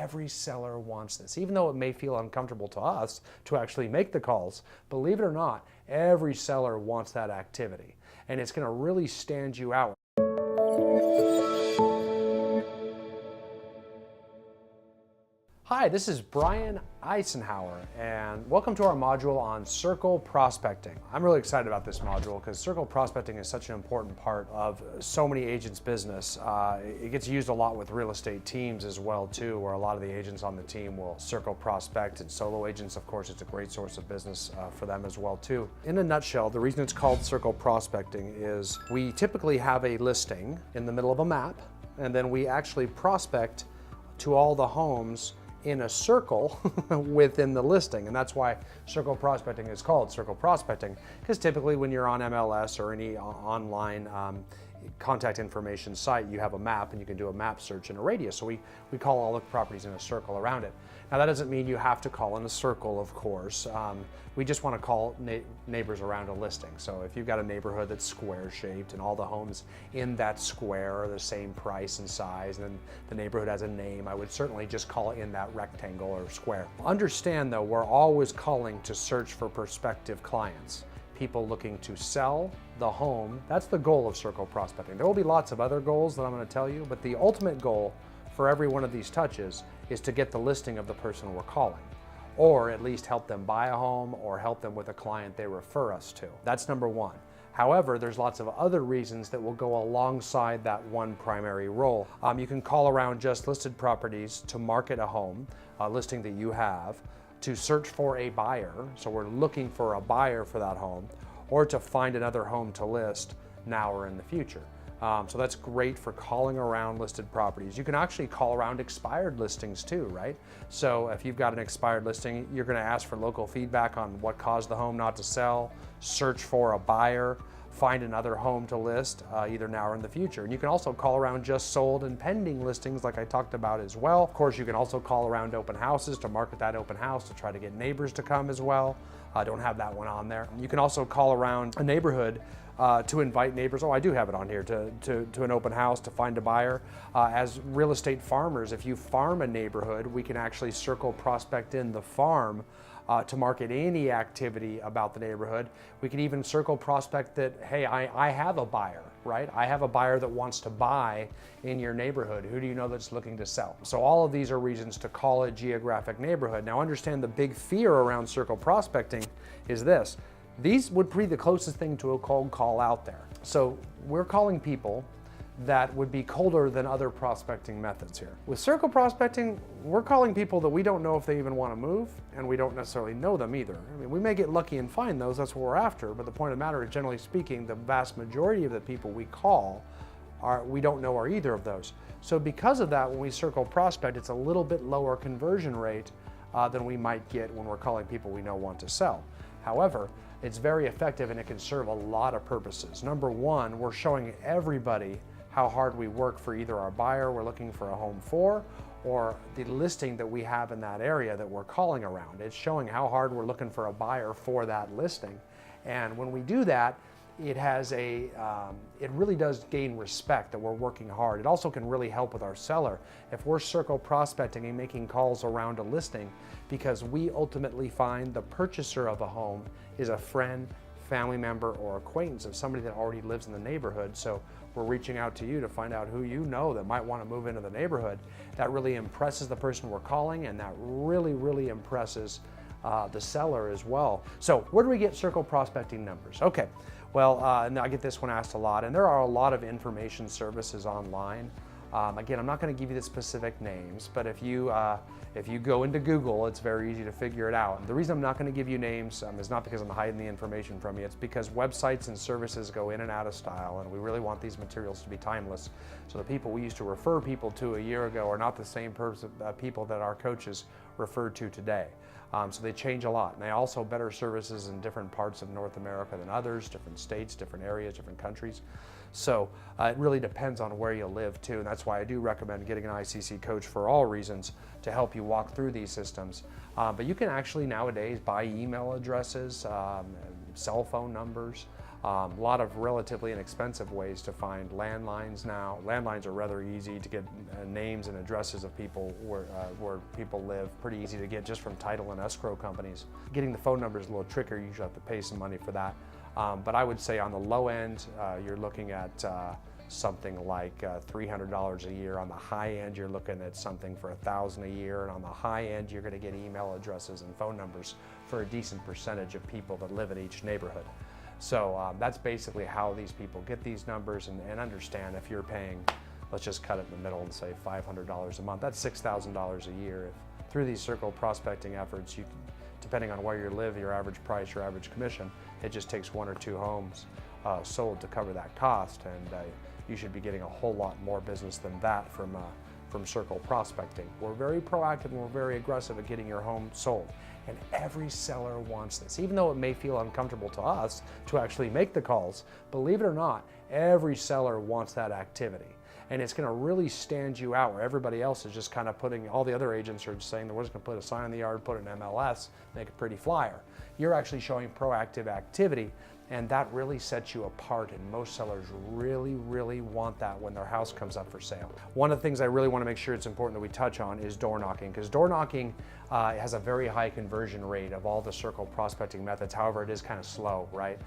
every seller wants this. Even though it may feel uncomfortable to us to actually make the calls, believe it or not, every seller wants that activity. And it's going to really stand you out. Hi, this is Brian Icenhower, and welcome to our module on circle prospecting. I'm really excited about this module because circle prospecting is such an important part of so many agents' business. It gets used a lot with real estate teams as well too, where a lot of the agents on the team will circle prospect, and solo agents, of course, it's a great source of business for them as well too. In a nutshell, the reason it's called circle prospecting is we typically have a listing in the middle of a map, and then we actually prospect to all the homes in a circle within the listing. And that's why circle prospecting is called circle prospecting, because typically when you're on MLS or any online contact information site, you have a map and you can do a map search in a radius. So we call all the properties in a circle around it. Now that doesn't mean you have to call in a circle, of course. We just want to call neighbors around a listing. So if you've got a neighborhood that's square shaped and all the homes in that square are the same price and size, and the neighborhood has a name, I would certainly just call it in that rectangle or square. Understand though, we're always calling to search for prospective clients. People looking to sell the home. That's the goal of circle prospecting. There will be lots of other goals that I'm going to tell you, but the ultimate goal for every one of these touches is to get the listing of the person we're calling, or at least help them buy a home or help them with a client they refer us to. That's number one. However, there's lots of other reasons that will go alongside that one primary role. You can call around just listed properties to market a home, a listing that you have, to search for a buyer, so we're looking for a buyer for that home, or to find another home to list now or in the future. So that's great for calling around listed properties. You can actually call around expired listings too, right? So if you've got an expired listing, you're going to ask for local feedback on what caused the home not to sell, search for a buyer, find another home to list either now or in the future. And you can also call around just sold and pending listings like I talked about as well. Of course, you can also call around open houses to market that open house to try to get neighbors to come as well. I don't have that one on there. You can also call around a neighborhood to invite neighbors. Oh, I do have it on here, to an open house to find a buyer. As real estate farmers, if you farm a neighborhood, we can actually circle prospect in the farm to market any activity about the neighborhood. We can even circle prospect that, hey, I have a buyer, right? I have a buyer that wants to buy in your neighborhood. Who do you know that's looking to sell? So all of these are reasons to call a geographic neighborhood. Now understand the big fear around circle prospecting is this. These would be the closest thing to a cold call out there. So we're calling people that would be colder than other prospecting methods here. With circle prospecting, we're calling people that we don't know if they even want to move, and we don't necessarily know them either. I mean, we may get lucky and find those, that's what we're after, but the point of the matter is, generally speaking, the vast majority of the people we call we don't know are either of those. So because of that, when we circle prospect, it's a little bit lower conversion rate than we might get when we're calling people we know want to sell. However, it's very effective and it can serve a lot of purposes. Number one, we're showing everybody how hard we work for either our buyer we're looking for a home for, or the listing that we have in that area that we're calling around. It's showing how hard we're looking for a buyer for that listing. And when we do that, it really does gain respect that we're working hard. It also can really help with our seller if we're circle prospecting and making calls around a listing, because we ultimately find the purchaser of a home is a friend, family member, or acquaintance of somebody that already lives in the neighborhood. So we're reaching out to you to find out who you know that might want to move into the neighborhood. That really impresses the person we're calling, and that really impresses the seller as well. So where do we get circle prospecting numbers? Okay, well, and I get this one asked a lot, and there are a lot of information services online. Again, I'm not going to give you the specific names, but if you go into Google, it's very easy to figure it out. And the reason I'm not going to give you names is not because I'm hiding the information from you. It's because websites and services go in and out of style, and we really want these materials to be timeless. So the people we used to refer people to a year ago are not the same people that our coaches refer to today. So they change a lot. And they also better services in different parts of North America than others, different states, different areas, different countries. So it really depends on where you live too, and that's why I do recommend getting an ICC coach for all reasons to help you walk through these systems. But you can actually nowadays buy email addresses, cell phone numbers, A lot of relatively inexpensive ways to find landlines now. Landlines are rather easy to get, names and addresses of people where people live, pretty easy to get just from title and escrow companies. Getting the phone number is a little trickier, you usually have to pay some money for that. But I would say on the low end, you're looking at something like $300 a year. On the high end, you're looking at something for $1,000 a year. And on the high end, you're going to get email addresses and phone numbers for a decent percentage of people that live in each neighborhood. So that's basically how these people get these numbers, and understand if you're paying, let's just cut it in the middle and say $500 a month, that's $6,000 a year. Through these circle prospecting efforts, you can, depending on where you live, your average price, your average commission, it just takes 1 or 2 homes sold to cover that cost, and you should be getting a whole lot more business than that from circle prospecting. We're very proactive and we're very aggressive at getting your home sold. And every seller wants this. Even though it may feel uncomfortable to us to actually make the calls, believe it or not, every seller wants that activity. And it's gonna really stand you out where everybody else is just kind of putting, all the other agents are just saying that we're just gonna put a sign in the yard, put an MLS, make a pretty flyer. You're actually showing proactive activity, and that really sets you apart, and most sellers really, really want that when their house comes up for sale. One of the things I really want to make sure it's important that we touch on is door knocking, because door knocking has a very high conversion rate of all the circle prospecting methods. However, it is kind of slow, right?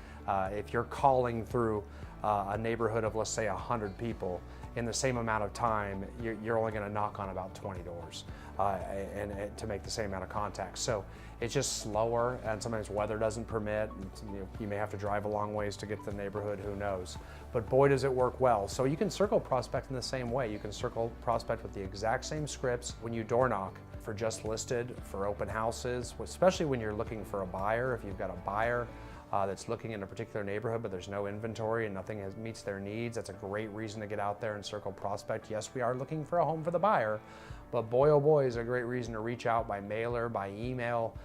If you're calling through a neighborhood of, let's say, 100 people, in the same amount of time, you're only going to knock on about 20 doors and to make the same amount of contacts. So it's just slower, and sometimes weather doesn't permit. And, you may have to drive a long ways to get to the neighborhood, who knows. But boy, does it work well. So you can circle prospect in the same way. You can circle prospect with the exact same scripts when you door knock, for just listed, for open houses, especially when you're looking for a buyer. If you've got a buyer that's looking in a particular neighborhood but there's no inventory and nothing meets their needs, that's a great reason to get out there and circle prospect. Yes, we are looking for a home for the buyer, but boy oh boy is a great reason to reach out by mailer, by email,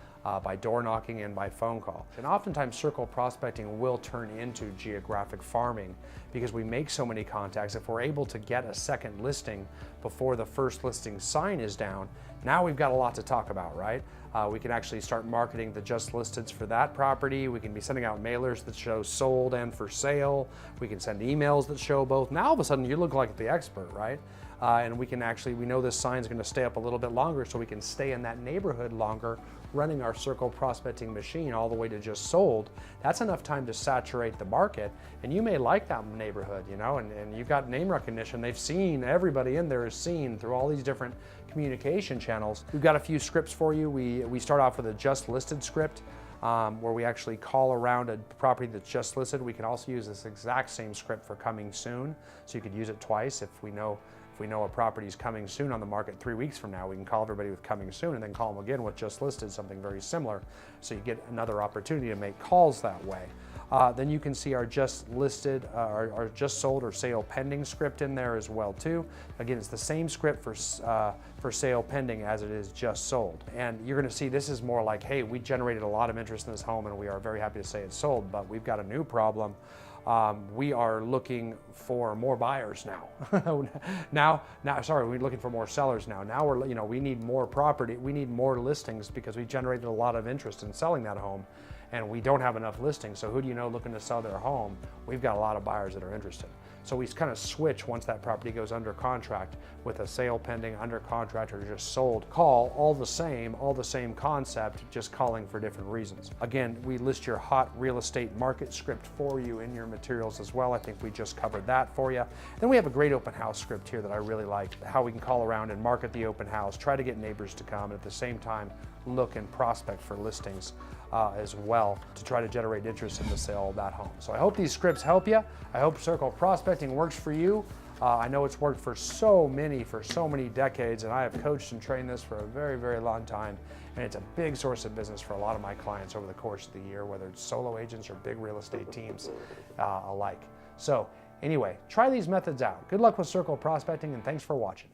by door knocking, and by phone call. And oftentimes circle prospecting will turn into geographic farming because we make so many contacts. If we're able to get a second listing before the first listing sign is down, now we've got a lot to talk about, right? We can actually start marketing the just listeds for that property. We can be sending out mailers that show sold and for sale. We can send emails that show both. Now all of a sudden you look like the expert, right? And we can actually, we know this sign's gonna stay up a little bit longer, so we can stay in that neighborhood longer, running our circle prospecting machine all the way to just sold. That's enough time to saturate the market, and you may like that neighborhood, you know, and you've got name recognition. They've seen, everybody in there is seen through all these different communication channels. We've got a few scripts for you. We start off with a just listed script, where we actually call around a property that's just listed. We can also use this exact same script for coming soon, so you could use it twice. If we know a property is coming soon on the market 3 weeks from now, we can call everybody with coming soon and then call them again with just listed, something very similar. So you get another opportunity to make calls that way. Then you can see our just listed, our just sold or sale pending script in there as well too. Again, it's the same script for sale pending as it is just sold. And you're gonna see this is more like, hey, we generated a lot of interest in this home and we are very happy to say it's sold, but we've got a new problem. We are looking for more buyers now. We're looking for more sellers now. Now we need more property, we need more listings because we generated a lot of interest in selling that home, and we don't have enough listings. So who do you know looking to sell their home? We've got a lot of buyers that are interested. So we kind of switch once that property goes under contract with a sale pending, under contract, or just sold. Call all the same concept, just calling for different reasons. Again, we list your hot real estate market script for you in your materials as well. I think we just covered that for you. Then we have a great open house script here that I really like, how we can call around and market the open house, try to get neighbors to come, and at the same time, look and prospect for listings as well to try to generate interest in the sale of that home. So I hope these scripts help you. I hope circle prospecting works for you. I know it's worked for so many decades, and I have coached and trained this for a very, very long time. And it's a big source of business for a lot of my clients over the course of the year, whether it's solo agents or big real estate teams alike. So anyway, try these methods out. Good luck with circle prospecting, and thanks for watching.